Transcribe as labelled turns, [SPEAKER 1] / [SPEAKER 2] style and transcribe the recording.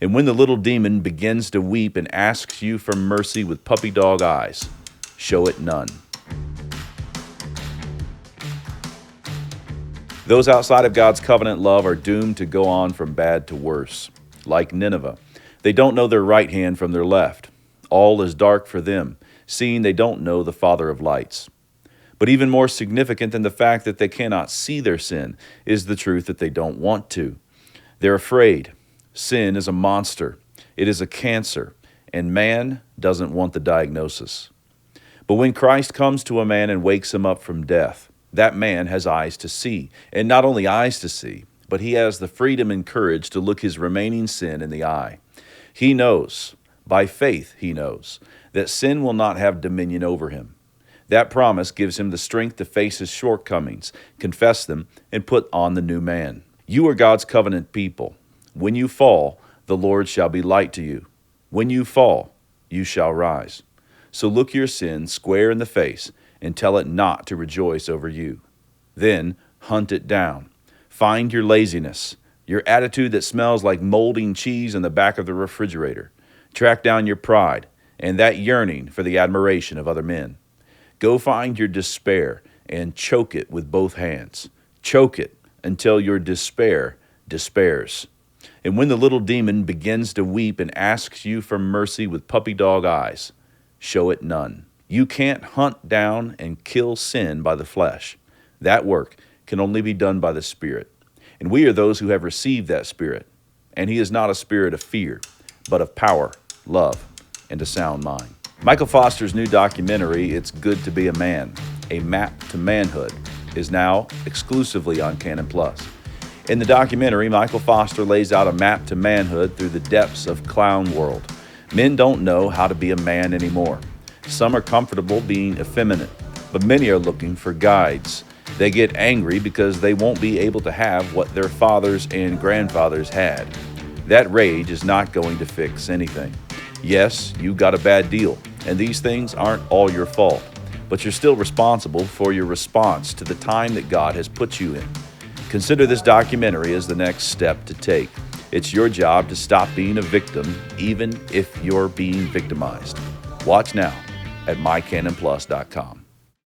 [SPEAKER 1] And when the little demon begins to weep and asks you for mercy with puppy dog eyes, show it none. Those outside of God's covenant love are doomed to go on from bad to worse. Like Nineveh, they don't know their right hand from their left. All is dark for them, seeing they don't know the Father of lights. But even more significant than the fact that they cannot see their sin is the truth that they don't want to. They're afraid. Sin is a monster. It is a cancer, and man doesn't want the diagnosis. But when Christ comes to a man and wakes him up from death, that man has eyes to see, and not only eyes to see, but he has the freedom and courage to look his remaining sin in the eye. He knows, by faith he knows, that sin will not have dominion over him. That promise gives him the strength to face his shortcomings, confess them, and put on the new man. You are God's covenant people. When you fall, the Lord shall be light to you. When you fall, you shall rise. So look your sin square in the face and tell it not to rejoice over you. Then hunt it down. Find your laziness, your attitude that smells like molding cheese in the back of the refrigerator. Track down your pride and that yearning for the admiration of other men. Go find your despair and choke it with both hands. Choke it until your despair despairs. And when the little demon begins to weep and asks you for mercy with puppy dog eyes, show it none. You can't hunt down and kill sin by the flesh. That work can only be done by the Spirit. And we are those who have received that Spirit. And He is not a spirit of fear, but of power, love, and a sound mind. Michael Foster's new documentary, It's Good to Be a Man, A Map to Manhood, is now exclusively on Canon+. In the documentary, Michael Foster lays out a map to manhood through the depths of clown world. Men don't know how to be a man anymore. Some are comfortable being effeminate, but many are looking for guides. They get angry because they won't be able to have what their fathers and grandfathers had. That rage is not going to fix anything. Yes, you got a bad deal, and these things aren't all your fault, but you're still responsible for your response to the time that God has put you in. Consider this documentary as the next step to take. It's your job to stop being a victim, even if you're being victimized. Watch now at mycanonplus.com.